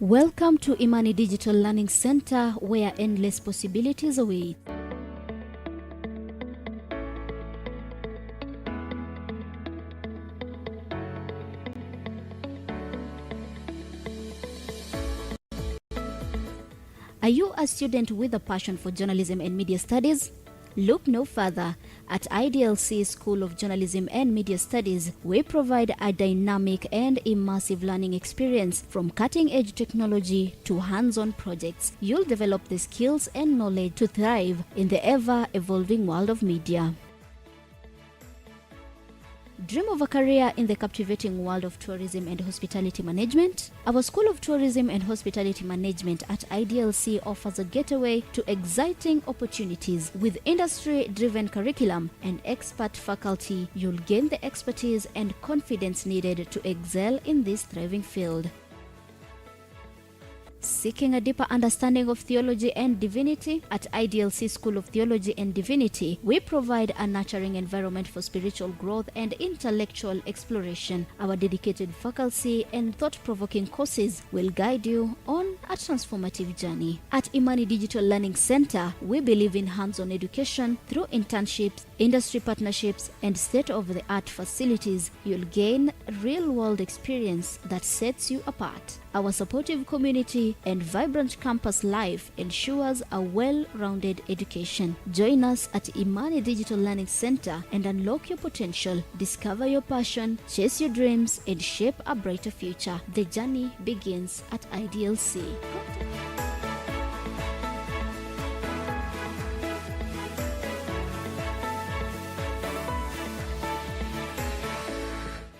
Welcome to Imani Digital Learning Center, where endless possibilities await. Are you a student with a passion for journalism and media studies? Look no further. At IDLC School of Journalism and Media Studies, we provide a dynamic and immersive learning experience from cutting-edge technology to hands-on projects. You'll develop the skills and knowledge to thrive in the ever-evolving world of media. Dream of a career in the captivating world of tourism and hospitality management? Our School of Tourism and Hospitality Management at IDLC offers a getaway to exciting opportunities. With industry-driven curriculum and expert faculty, you'll gain the expertise and confidence needed to excel in this thriving field. Seeking a deeper understanding of theology and divinity? At IDLC School of Theology and Divinity, we provide a nurturing environment for spiritual growth and intellectual exploration. Our dedicated faculty and thought-provoking courses will guide you on a transformative journey. At Imani Digital Learning Center, we believe in hands-on education through internships, industry partnerships, and state-of-the-art facilities. You'll gain real-world experience that sets you apart. Our supportive community and vibrant campus life ensures a well-rounded education. Join us at Imani Digital Learning Center and unlock your potential. Discover your passion, chase your dreams, and shape a brighter future. The journey begins at IDLC.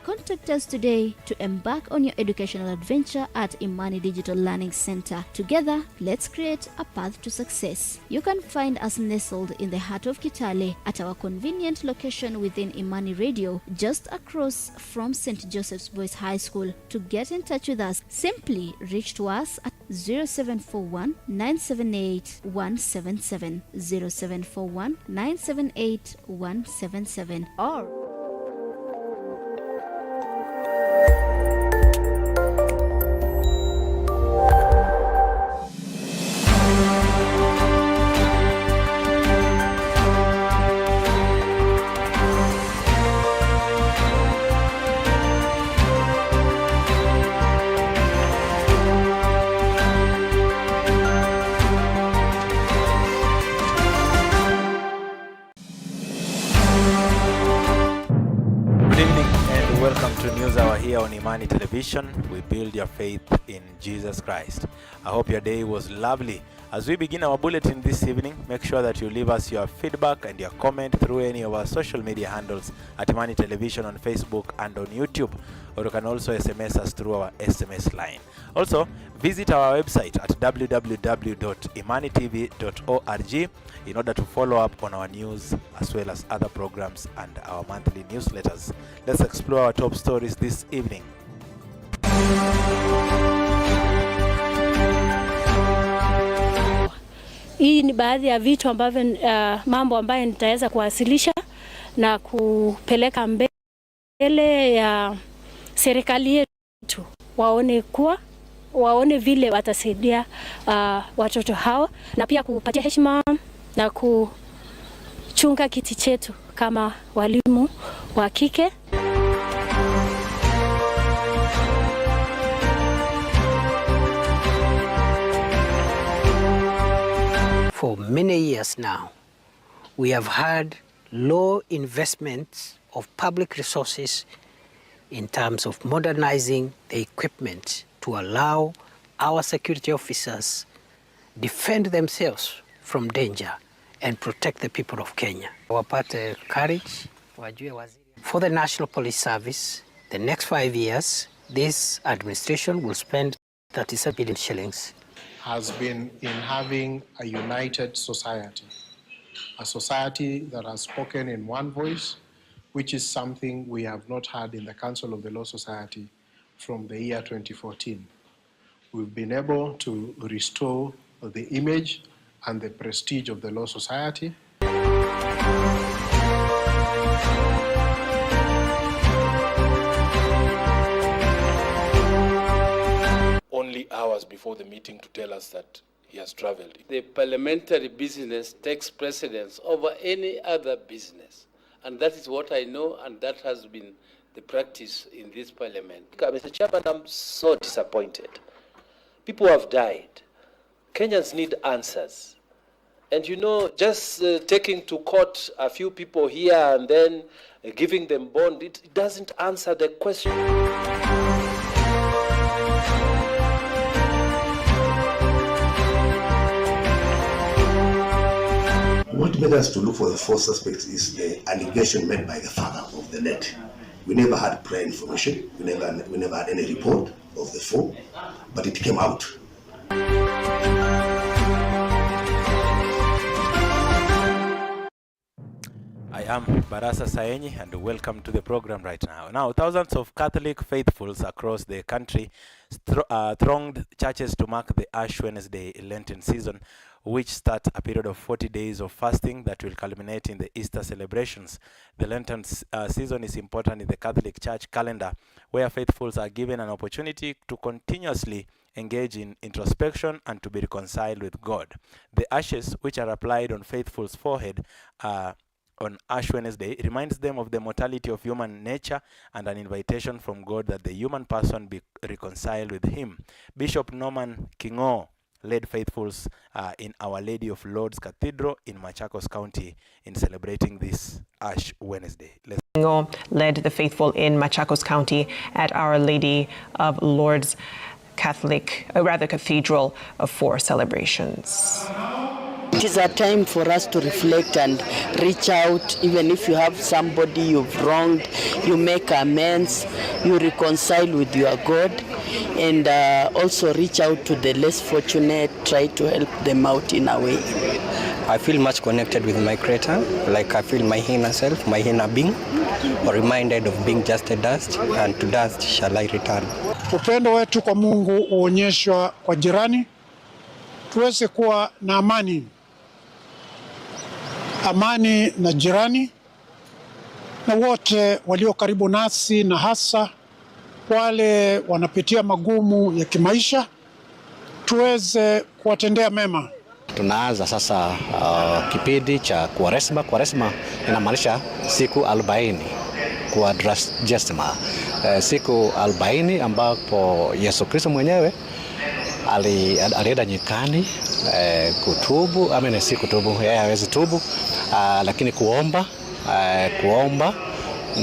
Contact us today to embark on your educational adventure at Imani Digital Learning Center. Together, let's create a path to success. You can find us nestled in the heart of Kitale at our convenient location within Imani Radio, just across from St. Joseph's Boys High School. To get in touch with us, simply reach to us at 0741 978 177, 0741 978 177, or here on Imani Television. We build your faith in Jesus Christ. I hope your day was lovely. As we begin our bulletin this evening, make sure that you leave us your feedback and your comment through any of our social media handles at Imani Television on Facebook and on YouTube, or you can also SMS us through our SMS line. Also, visit our website at www.imanitv.org in order to follow up on our news as well as other programs and our monthly newsletters. Let's explore our top stories this evening. Hii ni baadhi ya vitu ambavyo mambo ambayo nitaweza kuwasilisha na kupeleka mbele ya serikali yetu, waone vile watasaidia watoto hawa, na pia kupatia heshima na kuchunga kiti chetu kama walimu wa kike. For many years now, we have had low investments of public resources in terms of modernizing the equipment to allow our security officers defend themselves from danger and protect the people of Kenya. Wapate courage. For the National Police Service, the next 5 years, this administration will spend 37 billion shillings. Has been in having a united society, a society that has spoken in one voice, which is something we have not had in the Council of the Law Society from the year 2014. We've been able to restore the image and the prestige of the Law Society. Only our hours before the meeting to tell us that he has traveled. The parliamentary business takes precedence over any other business. And that is what I know, and that has been the practice in this parliament. Mr. Chairman, I'm so disappointed. People have died. Kenyans need answers. And you know, just taking to court a few people here and then giving them bond, it doesn't answer the question. What made us to look for the four suspects is the allegation made by the father of the late. We never had prior information. We never had any report of the four, but it came out. I am Barasa Saenyi, and welcome to the program right now. Now, thousands of Catholic faithfuls across the country thronged churches to mark the Ash Wednesday Lenten season, which starts a period of 40 days of fasting that will culminate in the Easter celebrations. The Lenten season is important in the Catholic Church calendar, where faithfuls are given an opportunity to continuously engage in introspection and to be reconciled with God. The ashes, which are applied on faithfuls' forehead, on Ash Wednesday, reminds them of the mortality of human nature and an invitation from God that the human person be reconciled with Him. Bishop Norman Kingo led faithfuls in Our Lady of Lourdes Cathedral in Machakos County in celebrating this Ash Wednesday. Kingo led the faithful in Machakos County at Our Lady of Lourdes Cathedral for celebrations. It is a time for us to reflect and reach out. Even if you have somebody you've wronged, you make amends, you reconcile with your God, and also reach out to the less fortunate, try to help them out in a way. I feel much connected with my Creator, like I feel my inner self, my inner being, or reminded of being just a dust, and to dust shall I return. Upendo wetu kwa Mungu uonyeshwa kwa jirani, tuweze kuwa na amani na jirani na wote walio karibu nasi, na hasa wale wanapitia magumu ya kimaisha, tuweze kuwatendea mema. Tunaanza sasa kipindi cha Kwaresma. Kwaresma inamaanisha siku 40 kwa Jesma, siku 40 ambapo Yesu Kristo mwenyewe alienda nyikani kutubu, amene si kutubu, yeye hawezi tubu, lakini kuomba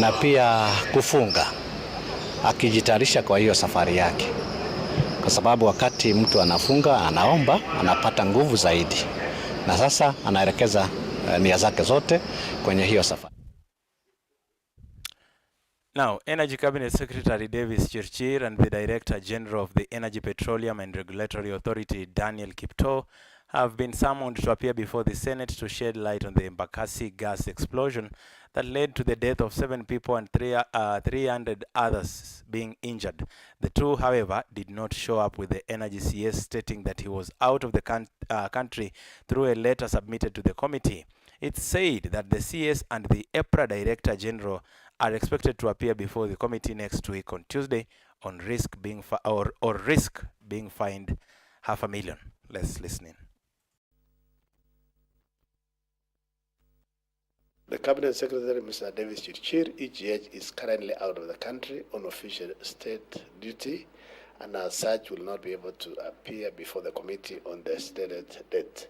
na pia kufunga, akijitayarisha kwa hiyo safari yake, kwa sababu wakati mtu anafunga, anaomba, anapata nguvu zaidi, na sasa anaelekeza nia zake zote kwenye hiyo safari. Now, Energy Cabinet Secretary Davis Chirchir and the Director General of the Energy, Petroleum and Regulatory Authority, Daniel Kipto, have been summoned to appear before the Senate to shed light on the Embakasi gas explosion that led to the death of 7 people and 300 others being injured. The two, however, did not show up, with the Energy CS stating that he was out of the country through a letter submitted to the committee. It's said that the CS and the EPRA Director General are expected to appear before the committee next week on Tuesday on risk being fined $500,000. Let's listen in. The Cabinet Secretary, Mr. Davis Chirchir, EGH, is currently out of the country on official state duty, and as such will not be able to appear before the committee on the stated date.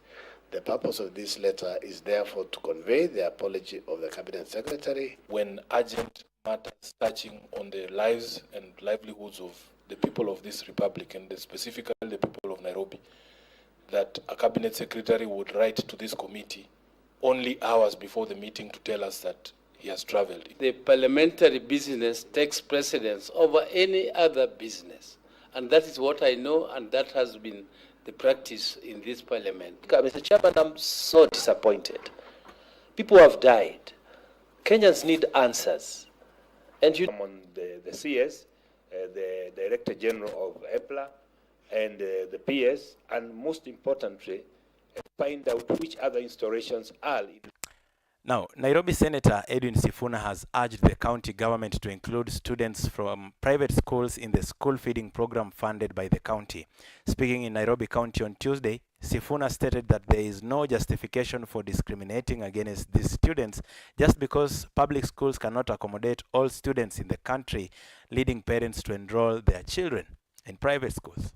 The purpose of this letter is therefore to convey the apology of the Cabinet Secretary. When urgent matters touching on the lives and livelihoods of the people of this republic, and specifically the people of Nairobi, that a Cabinet Secretary would write to this committee only hours before the meeting to tell us that he has traveled. The parliamentary business takes precedence over any other business. And that is what I know, and that has been the practice in this parliament. Mr. Chairman, I'm so disappointed. People have died. Kenyans need answers. And you on the CS, the Director General of EPLA, and the PS, and most importantly, find out which other installations are. Now, Nairobi Senator Edwin Sifuna has urged the county government to include students from private schools in the school feeding program funded by the county. Speaking in Nairobi County on Tuesday, Sifuna stated that there is no justification for discriminating against these students just because public schools cannot accommodate all students in the country, leading parents to enroll their children in private schools.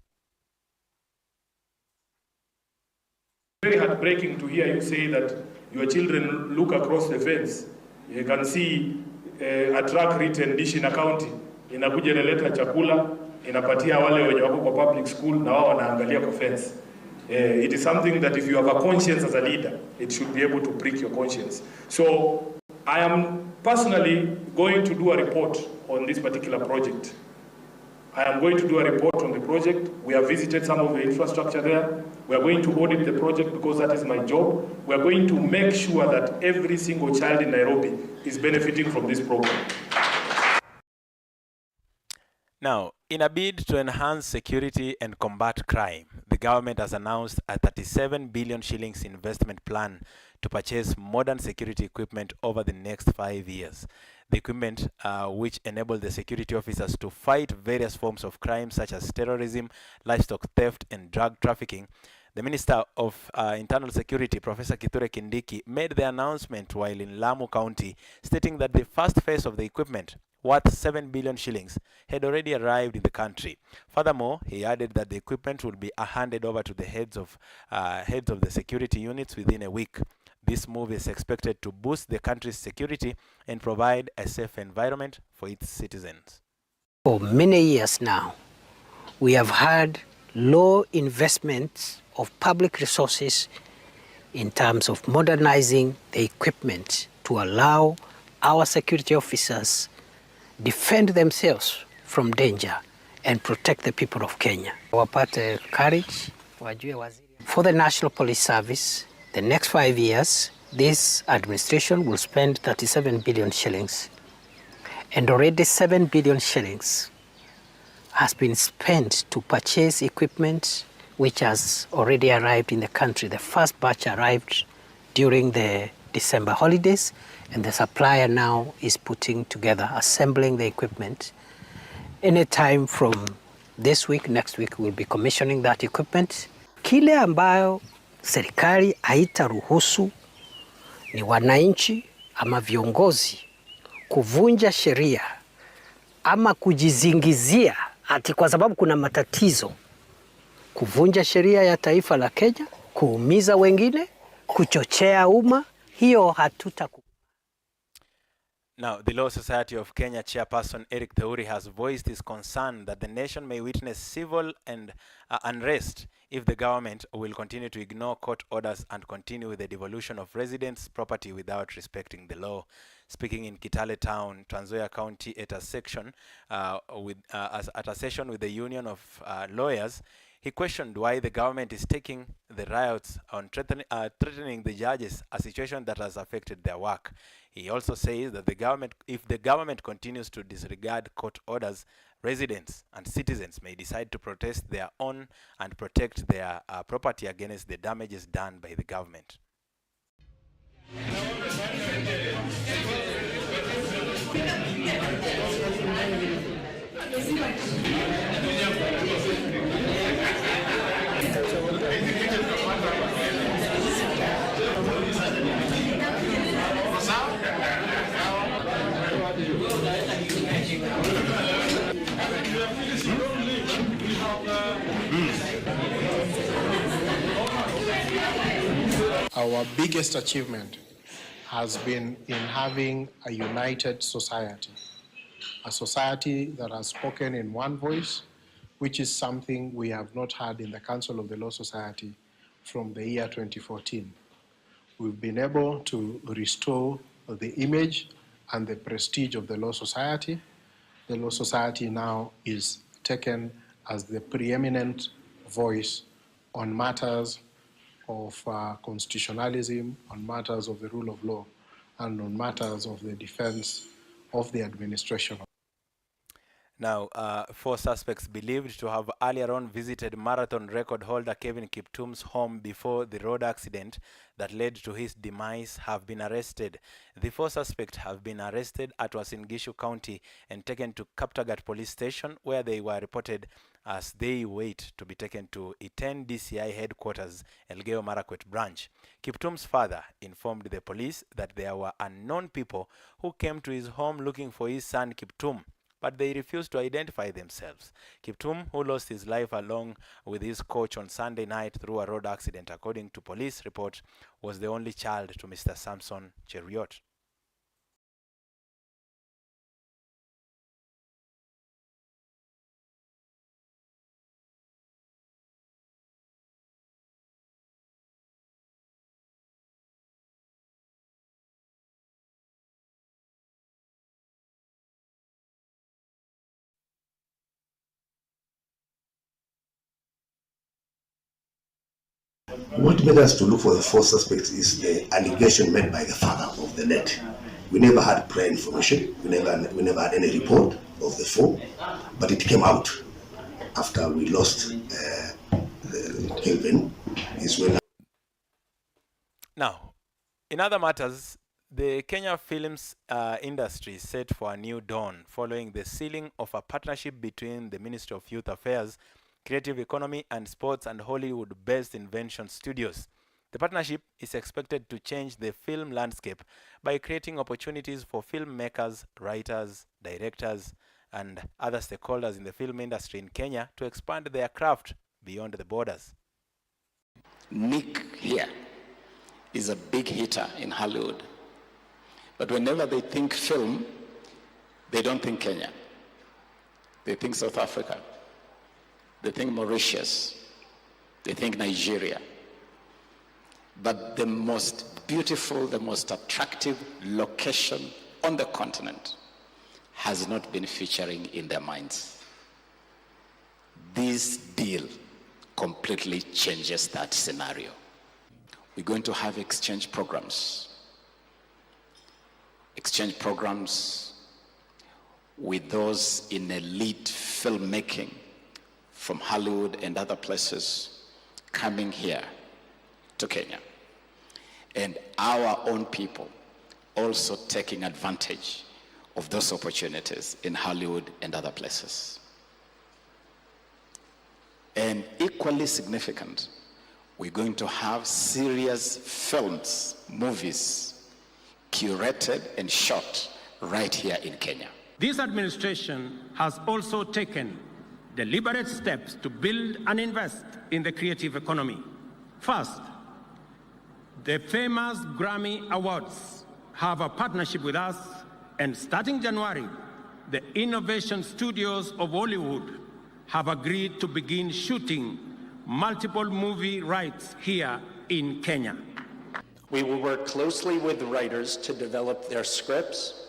Very heartbreaking to hear you say that your children look across the fence. You can see a truck written dish in a county. Inakuja inaleta chakula, inapatia wale wenye wako kwa public school na wao wanaangalia kwa fence. It is something that if you have a conscience as a leader, it should be able to prick your conscience. So I am personally going to do a report on this particular project. I am going to do a report on the project. We have visited some of the infrastructure there. We are going to audit the project because that is my job. We are going to make sure that every single child in Nairobi is benefiting from this program. Now, in a bid to enhance security and combat crime, the government has announced a 37 billion shillings investment plan to purchase modern security equipment over the next 5 years. The equipment, which enable the security officers to fight various forms of crime such as terrorism, livestock theft, and drug trafficking. The Minister of Internal Security, Professor Kithure Kindiki, made the announcement while in Lamu County, stating that the first phase of the equipment, worth 7 billion shillings, had already arrived in the country. Furthermore, he added that the equipment would be handed over to the heads of the security units within a week. This move is expected to boost the country's security and provide a safe environment for its citizens. For many years now, we have had low investments of public resources in terms of modernizing the equipment to allow our security officers defend themselves from danger and protect the people of Kenya. Wapate courage, wajue waziri. For the National Police Service, the next 5 years, this administration will spend 37 billion shillings. And already 7 billion shillings has been spent to purchase equipment which has already arrived in the country. The first batch arrived during the December holidays, and the supplier now is putting together, assembling the equipment. Anytime from this week, next week, we'll be commissioning that equipment. Kile ambayo serikali haitaruhusu ni wananchi ama viongozi kuvunja sheria ama kujizingizia ati kwa sababu kuna matatizo, kuvunja sheria ya taifa la Kenya, kuumiza wengine, kuchochea umma, hiyo hatutakubali. Now, the Law Society of Kenya chairperson Eric Theuri has voiced his concern that the nation may witness civil and unrest if the government will continue to ignore court orders and continue with the devolution of residents' property without respecting the law. Speaking in Kitale Town, Trans Nzoia County, at a session with the Union of Lawyers, he questioned why the government is taking the riots on threatening the judges, a situation that has affected their work. He also says that if the government continues to disregard court orders, residents and citizens may decide to protest their own and protect their property against the damages done by the government. Our biggest achievement has been in having a united society, a society that has spoken in one voice, which is something we have not had in the Council of the Law Society from the year 2014. We've been able to restore the image and the prestige of the Law Society. The Law Society now is taken as the preeminent voice on matters of constitutionalism, on matters of the rule of law, and on matters of the defense of the administration. Now, 4 suspects believed to have earlier on visited marathon record holder Kevin Kiptum's home before the road accident that led to his demise have been arrested. The 4 suspects have been arrested at Uasin Gishu County and taken to Kaptagat Police Station, where they were reported as they wait to be taken to Iten DCI headquarters, Elgeyo Marakwet branch. Kiptum's father informed the police that there were unknown people who came to his home looking for his son Kiptum, but they refused to identify themselves. Kiptum, who lost his life along with his coach on Sunday night through a road accident, according to police report, was the only child to Mr. Samson Cheruiyot. What made us to look for the 4 suspects is the allegation made by the father of the net. We never had prior information. We never had any report of the 4, but it came out after we lost Kelvin. Now, in other matters, the Kenya films industry is set for a new dawn following the sealing of a partnership between the Ministry of Youth Affairs, Creative Economy and Sports and Hollywood-based Invention Studios. The partnership is expected to change the film landscape by creating opportunities for filmmakers, writers, directors, and other stakeholders in the film industry in Kenya to expand their craft beyond the borders. Nick here is a big hitter in Hollywood. But whenever they think film, they don't think Kenya. They think South Africa. They think Mauritius. They think Nigeria. But the most beautiful, the most attractive location on the continent has not been featuring in their minds. This deal completely changes that scenario. We're going to have exchange programs with those in elite filmmaking from Hollywood and other places coming here to Kenya. And our own people also taking advantage of those opportunities in Hollywood and other places. And equally significant, we're going to have serious films, movies, curated and shot right here in Kenya. This administration has also taken deliberate steps to build and invest in the creative economy. First, the famous Grammy Awards have a partnership with us, and starting January, the Innovation Studios of Hollywood have agreed to begin shooting multiple movie rights here in Kenya. We will work closely with the writers to develop their scripts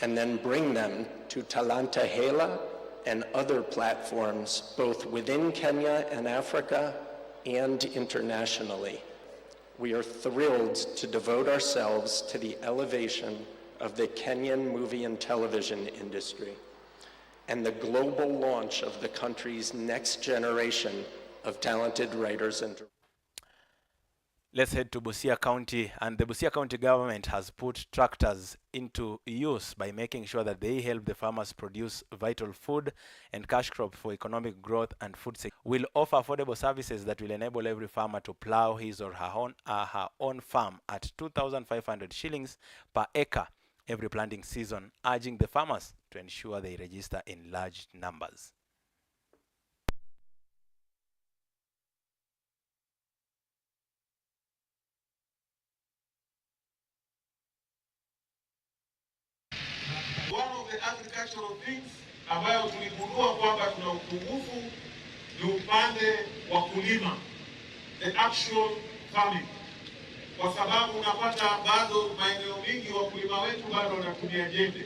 and then bring them to Talanta Hela and other platforms both within Kenya and Africa and internationally. We are thrilled to devote ourselves to the elevation of the Kenyan movie and television industry and the global launch of the country's next generation of talented writers and directors. Let's head to Busia County, and the Busia County government has put tractors into use by making sure that they help the farmers produce vital food and cash crop for economic growth and food security. Will offer affordable services that will enable every farmer to plow his or her own farm at 2,500 shillings per acre every planting season, urging the farmers to ensure they register in large numbers. One of the agricultural things ambayo tuligundua kwamba tuna upungufu ni upande wa kulima, the actual farming, kwa sababu unapata bado maeneo mengi wakulima wetu bado wanatumia jembe.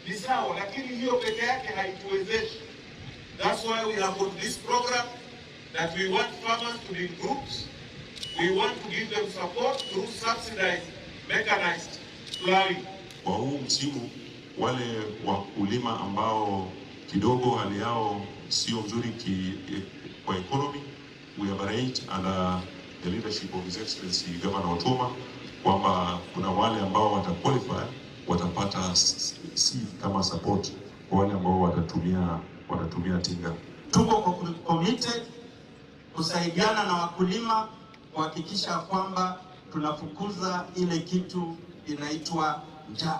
Ni sawa, lakini hiyo peke yake haituwezeshi. That's why we have got this program that we want farmers to be in groups. We want to give them support through subsidized mechanized plowing. Kwa huu msimu wale wakulima ambao kidogo hali yao sio nzuri kwa economy. We have arranged under the leadership of His Excellency Governor Otoma kwamba kuna wale ambao wataqualify watapata seed kama support kwa wale ambao watatumia tinga. Tuko committed kusaidiana na wakulima kuhakikisha kwamba tunafukuza ile kitu inaitwa njaa.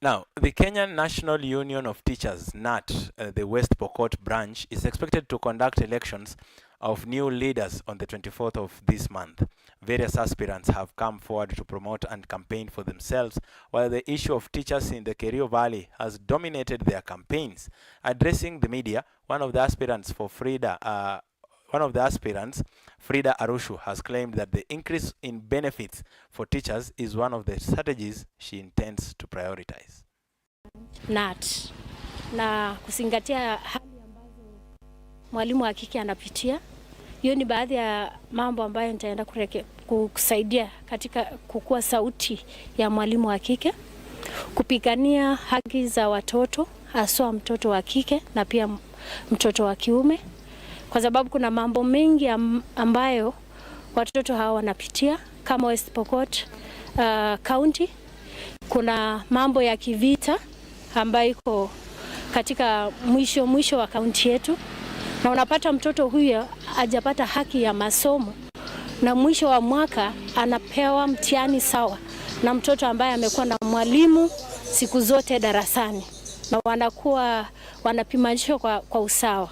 Now, the Kenyan National Union of Teachers, NAT, the West Pokot branch, is expected to conduct elections of new leaders on the 24th of this month. Various aspirants have come forward to promote and campaign for themselves, while the issue of teachers in the Kerio Valley has dominated their campaigns. Addressing the media, one of the aspirants, Frida Arushu, has claimed that the increase in benefits for teachers is one of the strategies she intends to prioritize. NAT na kuzingatia hali ambazo mwalimu wa kike anapitia. Hiyo ni baadhi ya mambo ambayo nitaenda kusaidia katika kukua sauti ya mwalimu wa kike, kupigania haki za watoto, haswa mtoto wa kike na pia mtoto wa kiume, kwa sababu kuna mambo mengi ambayo watoto hawa wanapitia kama West Pokot County. Kuna mambo ya kivita ambayo iko katika mwisho wa kaunti yetu, na unapata mtoto huyo hajapata haki ya masomo, na mwisho wa mwaka anapewa mtihani sawa na mtoto ambaye amekuwa na mwalimu siku zote darasani, na wanapimanishwa kwa usawa.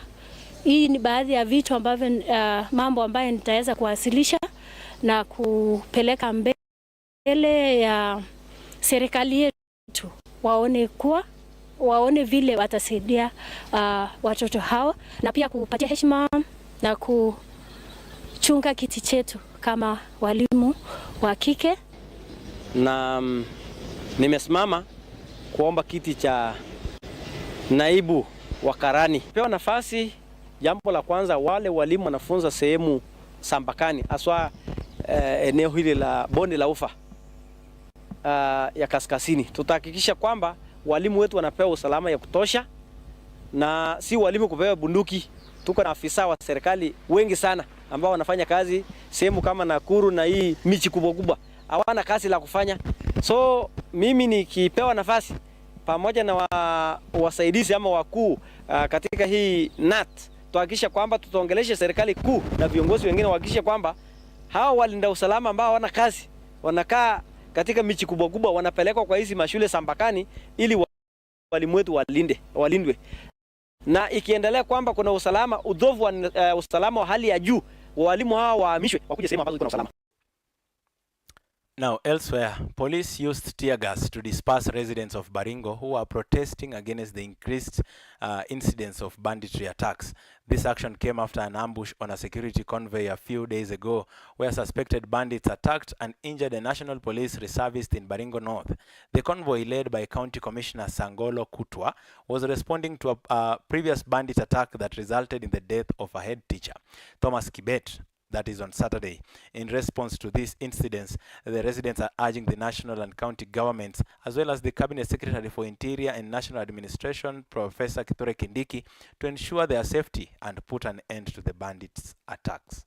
Hii ni baadhi ya vitu ambavyo mambo ambayo nitaweza kuwasilisha na kupeleka mbele ya serikali yetu, waone vile watasaidia watoto hawa, na pia kupatia heshima na kuchunga kiti chetu kama walimu wa kike. Na nimesimama kuomba kiti cha naibu wa karani. Pewa nafasi, jambo la kwanza, wale walimu wanafunza sehemu Sambakani, aswa eneo hili la bonde la ufa ya kaskazini. Tutahakikisha kwamba walimu wetu wanapewa usalama ya kutosha, na si walimu kupewa bunduki. Tuko na afisa wa serikali wengi sana ambao wanafanya kazi sehemu kama Nakuru na hii michi kubwa, hawana kazi la kufanya. So mimi nikipewa nafasi pamoja na wasaidizi ama wakuu katika hii NAT, tuhakikisha kwamba tutaongelesha serikali kuu na viongozi wengine, wahakikisha kwamba hao walinda usalama ambao hawana kazi wanakaa katika michi kubwa wanapelekwa kwa hizi mashule Sambakani ili walimu wetu walindwe. Na ikiendelea kwamba kuna udhofu wa usalama wa hali ya juu, walimu hawa wahamishwe wakuje sehemu ambazo kuna usalama. Now, elsewhere, police used tear gas to disperse residents of Baringo who are protesting against the increased incidence of banditry attacks. This action came after an ambush on a security convoy a few days ago, where suspected bandits attacked and injured a national police reservist in Baringo North. The convoy, led by County Commissioner Sangolo Kutwa, was responding to a previous bandit attack that resulted in the death of a head teacher, Thomas Kibet. That is on Saturday. In response to this incident, the residents are urging the national and county governments, as well as the Cabinet Secretary for Interior and National Administration, Professor Kithure Kindiki, to ensure their safety and put an end to the bandits' attacks.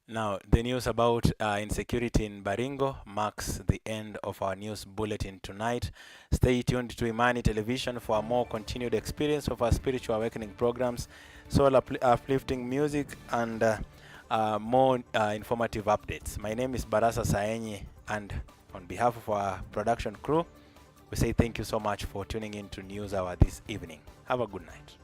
Now, the news about insecurity in Baringo marks the end of our news bulletin tonight. Stay tuned to Imani Television for a more continued experience of our spiritual awakening programs, soul uplifting music, and more informative updates. My name is Barasa Saenyi, and on behalf of our production crew, we say thank you so much for tuning in to News Hour this evening. Have a good night.